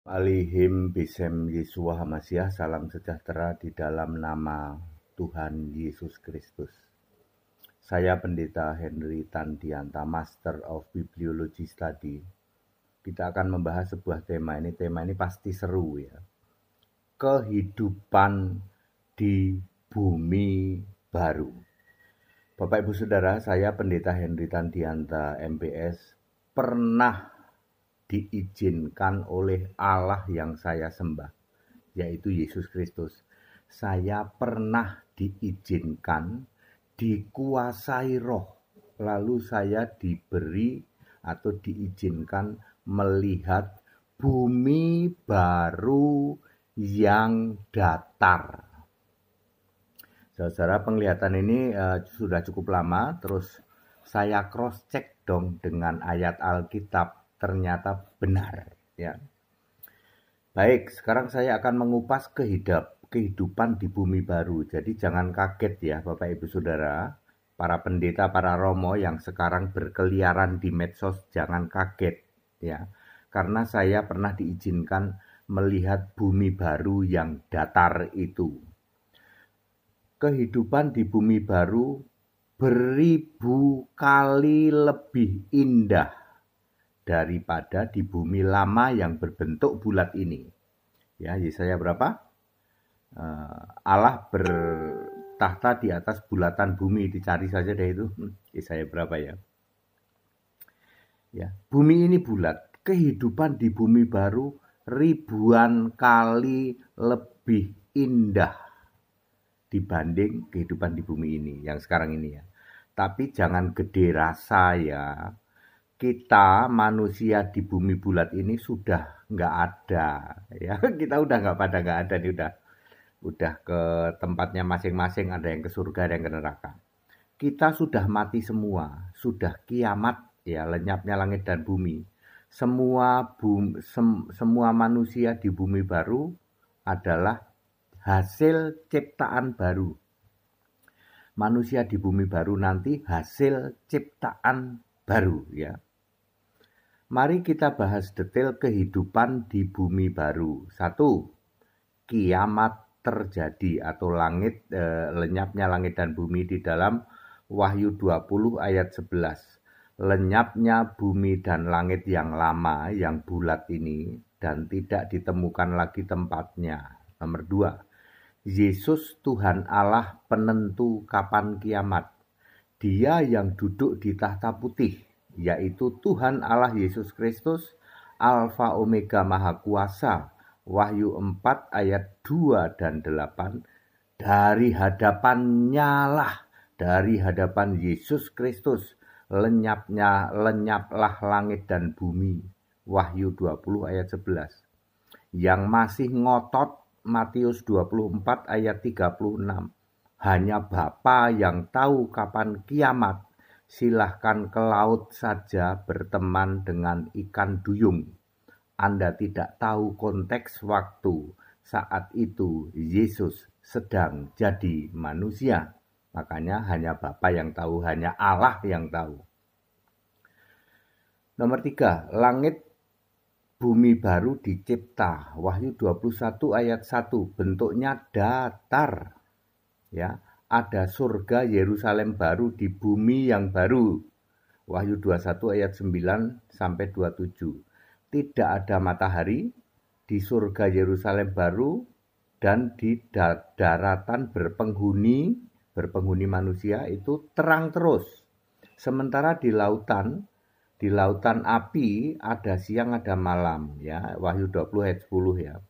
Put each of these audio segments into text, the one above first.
Alihim Bisem Yesua Hamasiah, salam sejahtera di dalam nama Tuhan Yesus Kristus. Saya Pendeta Henry Tandianta, Master of Bibliology Study. Kita akan membahas sebuah tema ini pasti seru ya. Kehidupan di bumi baru. Bapak Ibu Saudara, saya Pendeta Henry Tandianta, MPS, pernah diizinkan oleh Allah yang saya sembah, yaitu Yesus Kristus. Saya pernah diizinkan, dikuasai roh, lalu saya diberi atau diizinkan melihat bumi baru yang datar. Saudara, penglihatan ini sudah cukup lama, terus saya cross check dong dengan ayat Alkitab, ternyata benar ya. Baik, sekarang saya akan mengupas kehidupan di bumi baru. Jadi jangan kaget ya Bapak Ibu Saudara, para pendeta, para romo yang sekarang berkeliaran di medsos, jangan kaget ya. Karena saya pernah diizinkan melihat bumi baru yang datar itu. Kehidupan di bumi baru beribu kali lebih indah daripada di bumi lama yang berbentuk bulat ini. Ya, Yesaya berapa? Allah bertahta di atas bulatan bumi, dicari saja deh itu. Yesaya berapa ya? Ya, bumi ini bulat. Kehidupan di bumi baru ribuan kali lebih indah dibanding kehidupan di bumi ini yang sekarang ini ya. Tapi jangan gede rasa ya. Kita manusia di bumi bulat ini sudah nggak ada ya. Kita udah nggak ada nih, udah ke tempatnya masing-masing, ada yang ke surga, ada yang ke neraka. Kita sudah mati semua, sudah kiamat ya, lenyapnya langit dan bumi. Semua manusia di bumi baru adalah hasil ciptaan baru. Manusia di bumi baru nanti hasil ciptaan baru ya. Mari kita bahas detail kehidupan di bumi baru. 1. Kiamat terjadi atau lenyapnya langit dan bumi di dalam Wahyu 20 ayat 11. Lenyapnya bumi dan langit yang lama, yang bulat ini, dan tidak ditemukan lagi tempatnya. Nomor 2. Yesus Tuhan Allah penentu kapan kiamat. Dia yang duduk di tahta putih, yaitu Tuhan Allah Yesus Kristus, Alfa Omega Maha Kuasa. Wahyu 4 ayat 2 dan 8. Dari hadapan Yesus Kristus, lenyaplah langit dan bumi. Wahyu 20 ayat 11. Yang masih ngotot, Matius 24 ayat 36. Hanya Bapa yang tahu kapan kiamat. Silahkan ke laut saja berteman dengan ikan duyung. Anda tidak tahu konteks waktu saat itu Yesus sedang jadi manusia. Makanya hanya Bapa yang tahu, hanya Allah yang tahu. Nomor 3, langit bumi baru dicipta. Wahyu 21 ayat 1, bentuknya datar. Ya, ada surga Yerusalem baru di bumi yang baru. Wahyu 21 ayat 9 sampai 27. Tidak ada matahari di surga Yerusalem baru dan di daratan berpenghuni manusia itu terang terus. Sementara di lautan api ada siang ada malam ya. Wahyu 20 ayat 10 ya.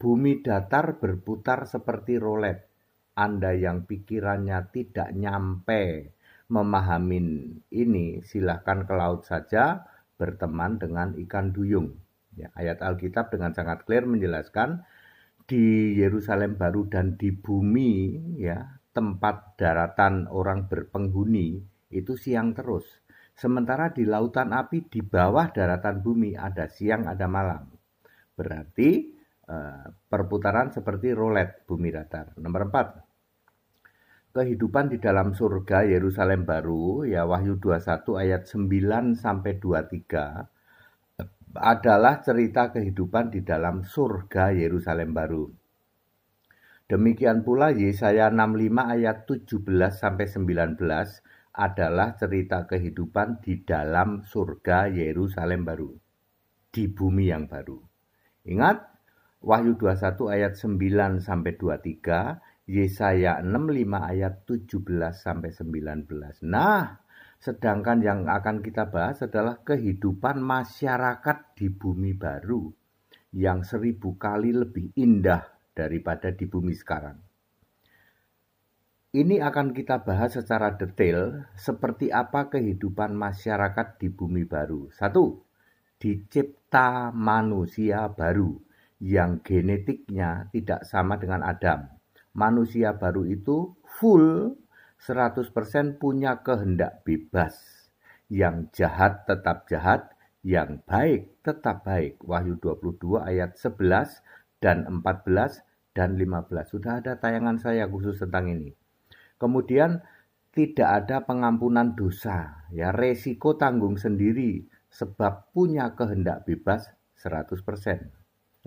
Bumi datar berputar seperti rolet. Anda yang pikirannya tidak nyampe memahamin ini, silahkan ke laut saja berteman dengan ikan duyung. Ya, ayat Alkitab dengan sangat clear menjelaskan di Yerusalem baru dan di bumi ya, tempat daratan orang berpenghuni itu siang terus. Sementara di lautan api di bawah daratan bumi ada siang ada malam. Berarti perputaran seperti rolet bumi datar. Nomor 4. Kehidupan di dalam surga Yerusalem baru ya, Wahyu 21 ayat 9 sampai 23. adalah cerita kehidupan di dalam surga Yerusalem baru. Demikian pula Yesaya 65 ayat 17 sampai 19 adalah cerita kehidupan di dalam surga Yerusalem baru, di bumi yang baru. Ingat, Wahyu 21 ayat 9 sampai 23, Yesaya 65 ayat 17 sampai 19. Nah, sedangkan yang akan kita bahas adalah kehidupan masyarakat di bumi baru yang 1000 kali lebih indah daripada di bumi sekarang. Ini akan kita bahas secara detail seperti apa kehidupan masyarakat di bumi baru. 1. Dicipta manusia baru yang genetiknya tidak sama dengan Adam. Manusia baru itu full 100% punya kehendak bebas. Yang jahat tetap jahat, yang baik tetap baik. Wahyu 22 ayat 11 dan 14 dan 15. Sudah ada tayangan saya khusus tentang ini. Kemudian tidak ada pengampunan dosa, ya resiko tanggung sendiri sebab punya kehendak bebas 100%.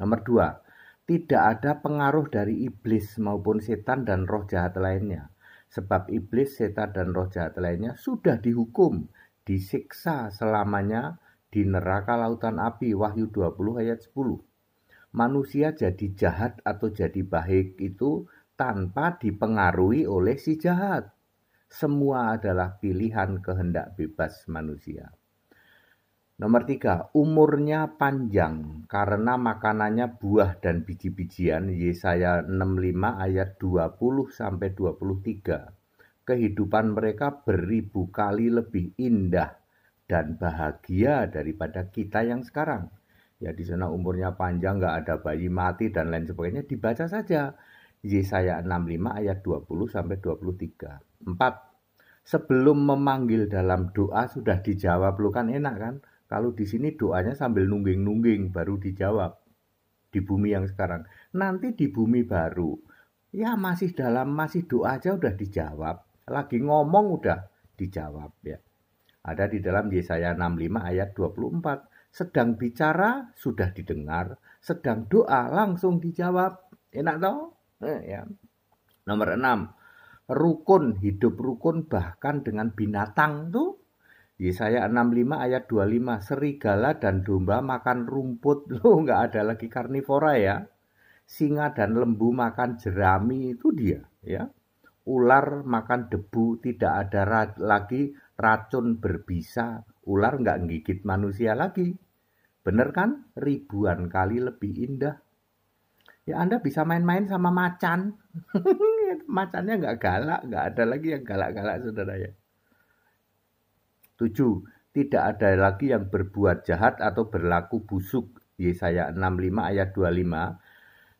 Nomor 2, tidak ada pengaruh dari iblis maupun setan dan roh jahat lainnya. Sebab iblis, setan dan roh jahat lainnya sudah dihukum, disiksa selamanya di neraka lautan api. Wahyu 20 ayat 10. Manusia jadi jahat atau jadi baik itu tanpa dipengaruhi oleh si jahat. Semua adalah pilihan kehendak bebas manusia. Nomor 3, umurnya panjang karena makanannya buah dan biji-bijian. Yesaya 65 ayat 20 sampai 23. Kehidupan mereka 1000 kali lebih indah dan bahagia daripada kita yang sekarang. Ya di sana umurnya panjang, nggak ada bayi mati dan lain sebagainya. Dibaca saja Yesaya 65 ayat 20 sampai 23. 4. Sebelum memanggil dalam doa sudah dijawab. Lu kan enak kan? Kalau di sini doanya sambil nungging-nungging baru dijawab. Di bumi yang sekarang. Nanti di bumi baru. Ya masih doa aja udah dijawab. Lagi ngomong udah dijawab ya. Ada di dalam Yesaya 65 ayat 24. Sedang bicara sudah didengar, sedang doa langsung dijawab. Enak toh? Ya. Nomor 6. Rukun, hidup rukun bahkan dengan binatang tuh. Yesaya 65 ayat 25. Serigala dan domba makan rumput. Loh, nggak ada lagi karnivora ya. Singa dan lembu makan jerami, itu dia ya. Ular makan debu, tidak ada lagi racun berbisa. Ular nggak gigit manusia lagi. Bener kan? Ribuan kali lebih indah. Ya Anda bisa main-main sama macan. Macannya nggak galak, nggak ada lagi yang galak-galak saudara ya. 7. Tidak ada lagi yang berbuat jahat atau berlaku busuk. Yesaya 65 ayat 25.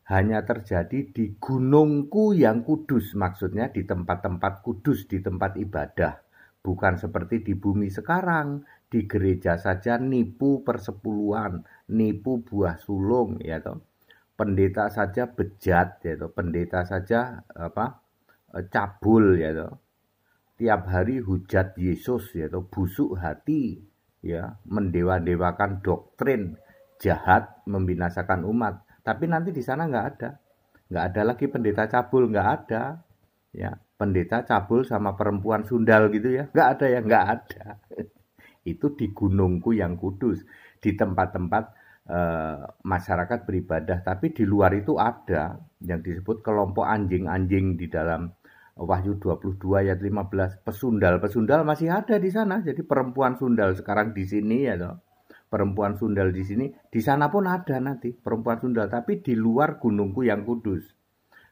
Hanya terjadi di gunungku yang kudus. Maksudnya di tempat-tempat kudus, di tempat ibadah. Bukan seperti di bumi sekarang. Di gereja saja nipu persepuluhan, nipu buah sulung ya toh. Pendeta saja bejat ya toh. Pendeta saja cabul ya toh. Tiap hari hujat Yesus ya toh, busuk hati ya, mendewa-dewakan doktrin, jahat, membinasakan umat. Tapi nanti di sana nggak ada lagi pendeta cabul, nggak ada ya, pendeta cabul sama perempuan sundal gitu ya, nggak ada ya, nggak ada. Itu di gunungku yang kudus, di tempat-tempat masyarakat beribadah. Tapi di luar itu ada yang disebut kelompok anjing-anjing di dalam Wahyu 22 ayat 15. Pesundal masih ada di sana. Jadi perempuan sundal sekarang di sini ya toh. Perempuan sundal di sini, di sana pun ada nanti perempuan sundal, tapi di luar gunungku yang kudus.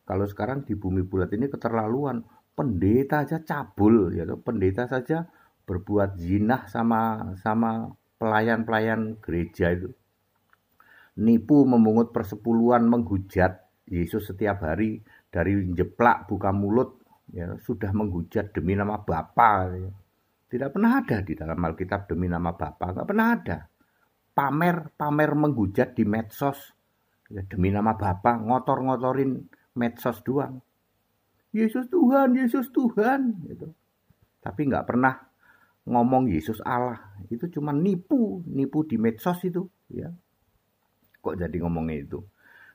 Kalau sekarang di bumi bulat ini keterlaluan. Pendeta aja cabul ya toh. Pendeta saja berbuat zina sama pelayan-pelayan gereja itu. Nipu, memungut persepuluhan, menghujat Yesus setiap hari, dari jeplak buka mulut ya, sudah menghujat demi nama Bapa. Ya. Tidak pernah ada di dalam Alkitab demi nama Bapa, nggak pernah ada. Pamer menghujat di medsos ya, demi nama Bapa, ngotor-ngotorin medsos doang. Yesus Tuhan gitu. Tapi nggak pernah ngomong Yesus Allah. Itu cuma nipu di medsos itu Ya. Kok jadi ngomongnya itu?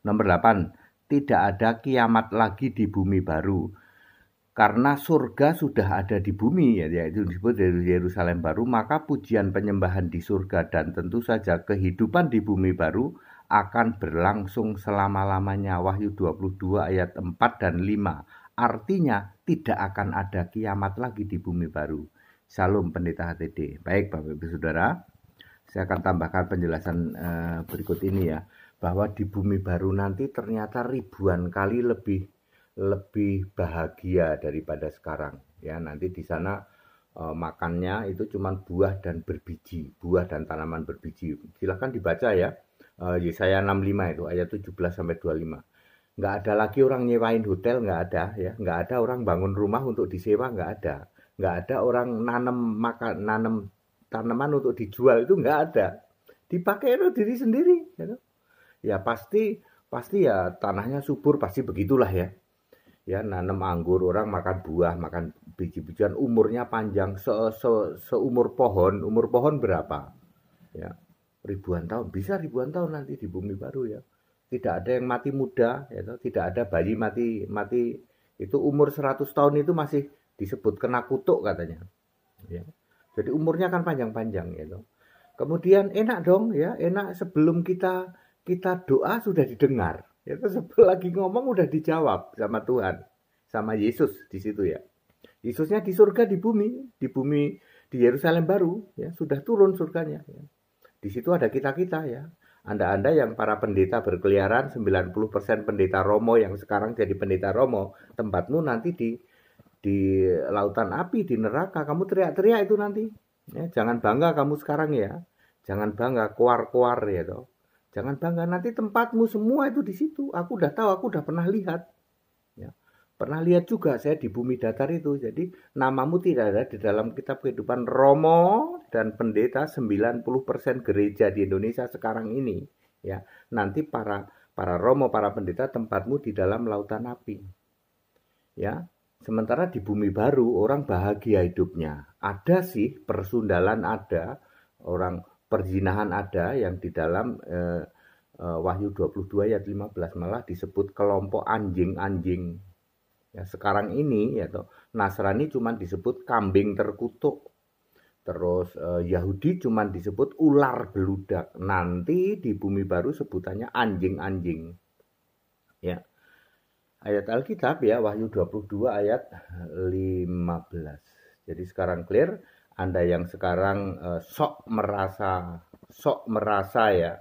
Nomor 8, tidak ada kiamat lagi di bumi baru. Karena surga sudah ada di bumi, yaitu disebut dari Yerusalem baru, maka pujian penyembahan di surga dan tentu saja kehidupan di bumi baru akan berlangsung selama-lamanya. Wahyu 22 ayat 4 dan 5. Artinya tidak akan ada kiamat lagi di bumi baru. Salam Pendeta HTD. Baik Bapak Ibu Saudara, saya akan tambahkan penjelasan berikut ini ya, bahwa di bumi baru nanti ternyata ribuan kali lebih bahagia daripada sekarang ya. Nanti di sana makannya itu cuma buah dan berbiji, buah dan tanaman berbiji. Silahkan dibaca ya, Yesaya 65 itu ayat 17 sampai 25. Nggak ada lagi orang nyewain hotel, nggak ada ya, nggak ada orang bangun rumah untuk disewa, nggak ada orang nanam tanaman untuk dijual, itu nggak ada. Dipakai itu diri sendiri ya, pasti ya tanahnya subur, pasti begitulah ya. Ya, nanam anggur, orang makan buah, makan biji-bijian, umurnya panjang, seumur pohon. Umur pohon berapa? Ya, ribuan tahun, bisa ribuan tahun nanti di bumi baru ya. Tidak ada yang mati muda, ya, tidak ada bayi mati itu umur 100 tahun itu masih disebut kena kutuk katanya. Ya. Jadi umurnya kan panjang-panjang gitu. Kemudian enak dong ya, enak sebelum kita doa sudah didengar. Itu sebelum lagi ngomong udah dijawab sama Tuhan, sama Yesus di situ ya. Yesusnya di surga, di bumi di Yerusalem baru ya, sudah turun surganya ya. Di situ ada kita-kita ya. Anda yang para pendeta berkeliaran, 90% pendeta Romo yang sekarang jadi pendeta Romo, tempatmu nanti di lautan api, di neraka. Kamu teriak-teriak itu nanti. Ya, jangan bangga kamu sekarang ya. Jangan bangga kuar-kuar ya toh. Jangan bangga, nanti tempatmu semua itu di situ. Aku udah tahu, aku udah pernah lihat. Ya. Pernah lihat juga saya di bumi datar itu. Jadi namamu tidak ada di dalam kitab kehidupan Romo dan pendeta 90% gereja di Indonesia sekarang ini. Ya, nanti para Romo, para pendeta tempatmu di dalam lautan api. Ya, sementara di bumi baru orang bahagia hidupnya. Ada sih persundalan, ada orang perzinahan ada yang di dalam Wahyu 22 ayat 15 malah disebut kelompok anjing-anjing. Ya, sekarang ini ya toh, Nasrani cuma disebut kambing terkutuk. Terus Yahudi cuma disebut ular beludak. Nanti di bumi baru sebutannya anjing-anjing. Ya. Ayat Alkitab ya, Wahyu 22 ayat 15. Jadi sekarang clear. Anda yang sekarang sok merasa ya,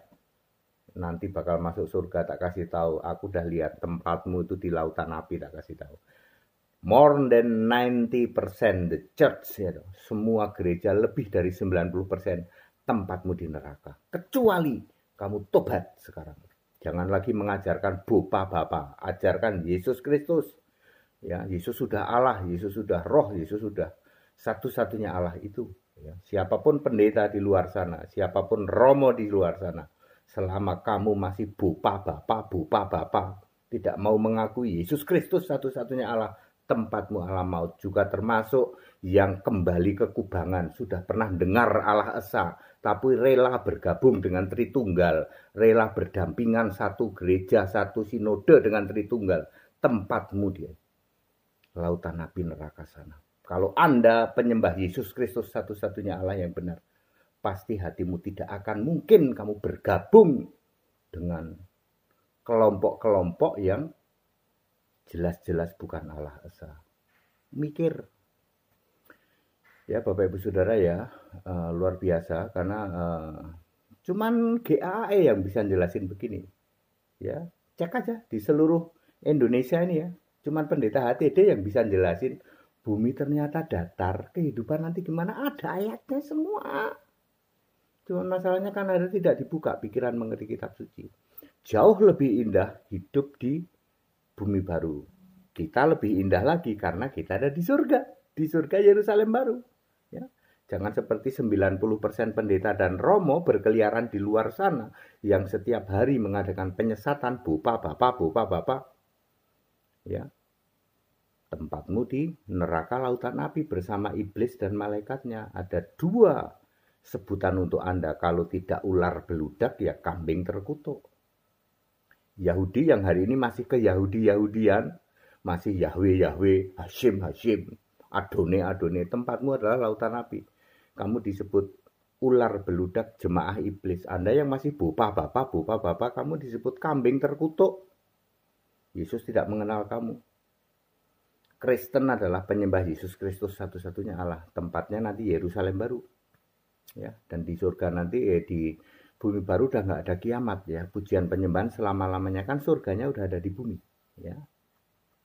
nanti bakal masuk surga, tak kasih tahu. Aku udah lihat tempatmu itu di lautan api, tak kasih tahu. More than 90% the church ya, semua gereja lebih dari 90% tempatmu di neraka. Kecuali kamu tobat sekarang. Jangan lagi mengajarkan Bapa, ajarkan Yesus Kristus. Ya, Yesus sudah Allah, Yesus sudah Roh, Yesus sudah satu-satunya Allah itu. Ya. Siapapun pendeta di luar sana, siapapun Romo di luar sana, selama kamu masih Bapa, tidak mau mengakui Yesus Kristus satu-satunya Allah, tempatmu alam maut. Juga termasuk yang kembali ke kubangan, sudah pernah dengar Allah Esa, tapi rela bergabung dengan Tritunggal, rela berdampingan satu gereja, satu sinode dengan Tritunggal, tempatmu dia lautan api neraka sana. Kalau Anda penyembah Yesus Kristus satu-satunya Allah yang benar, pasti hatimu tidak akan mungkin kamu bergabung dengan kelompok-kelompok yang jelas-jelas bukan Allah Esa. Mikir. Ya Bapak Ibu Saudara ya, luar biasa karena cuman GAE yang bisa jelasin begini. Ya, cek aja di seluruh Indonesia ini ya. Cuman pendeta HTD yang bisa jelasin bumi ternyata datar, kehidupan nanti gimana, ada ayatnya semua. Cuman masalahnya kan ada tidak dibuka pikiran mengerti kitab suci. Jauh lebih indah hidup di bumi baru. Kita lebih indah lagi karena kita ada di surga Yerusalem baru. Ya. Jangan seperti 90% pendeta dan Romo berkeliaran di luar sana yang setiap hari mengadakan penyesatan Bapak. Ya. Tempatmu di neraka lautan api bersama iblis dan malaikatnya. Ada 2 Sebutan untuk Anda kalau tidak ular beludak ya kambing terkutuk. Yahudi yang hari ini masih ke Yahudi-Yahudian, masih Yahweh, Hashim, Adone, tempatmu adalah lautan api. Kamu disebut ular beludak jemaah iblis. Anda yang masih bopa bapak, kamu disebut kambing terkutuk. Yesus tidak mengenal kamu. Kristen adalah penyembah Yesus Kristus satu-satunya Allah. Tempatnya nanti Yerusalem baru. Ya, dan di surga nanti di bumi baru udah nggak ada kiamat ya. Pujian penyembahan selama-lamanya kan surganya udah ada di bumi. Ya,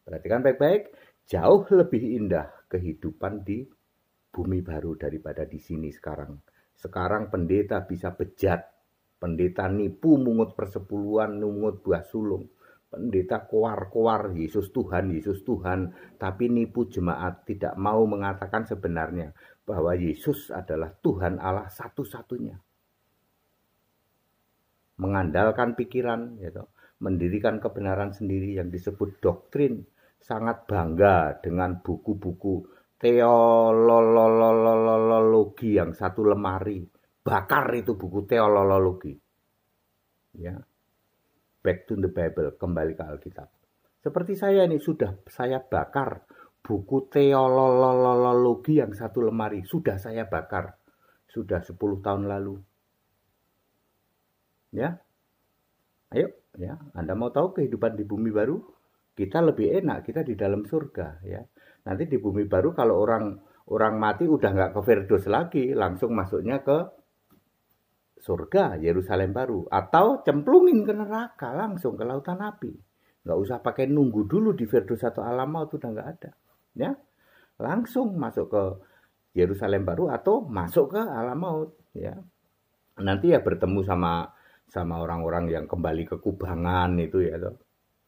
perhatikan baik-baik. Jauh lebih indah kehidupan di bumi baru daripada di sini sekarang. Sekarang pendeta bisa bejat, pendeta nipu, mungut persepuluhan, mungut buah sulung. Pendeta koar-koar, Yesus Tuhan, tapi nipu jemaat, tidak mau mengatakan sebenarnya bahwa Yesus adalah Tuhan Allah satu-satunya. Mengandalkan pikiran, gitu, mendirikan kebenaran sendiri yang disebut doktrin, sangat bangga dengan buku-buku teologi yang satu lemari. Bakar itu buku teologi. Ya. Back to the Bible, kembali ke Alkitab. Seperti saya ini sudah saya bakar buku teologi yang satu lemari. Sudah saya bakar. Sudah 10 tahun lalu. Ya. Ayo, ya. Anda mau tahu kehidupan di bumi baru? Kita lebih enak, kita di dalam surga, ya. Nanti di bumi baru kalau orang mati udah nggak ke Firdaus lagi, langsung masuknya ke surga Yerusalem baru, atau cemplungin ke neraka langsung ke lautan api. Nggak usah pakai nunggu dulu di Firdaus atau alam maut, udah nggak ada. Ya, langsung masuk ke Yerusalem baru atau masuk ke alam maut. Ya, nanti ya bertemu sama orang-orang yang kembali ke kubangan itu ya. Toh.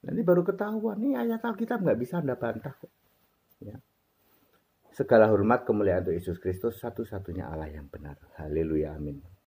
Nanti baru ketahuan nih ayat Alkitab nggak bisa Anda bantah. Ya. Segala hormat kemuliaan untuk Yesus Kristus, satu-satunya Allah yang benar. Haleluya, amin.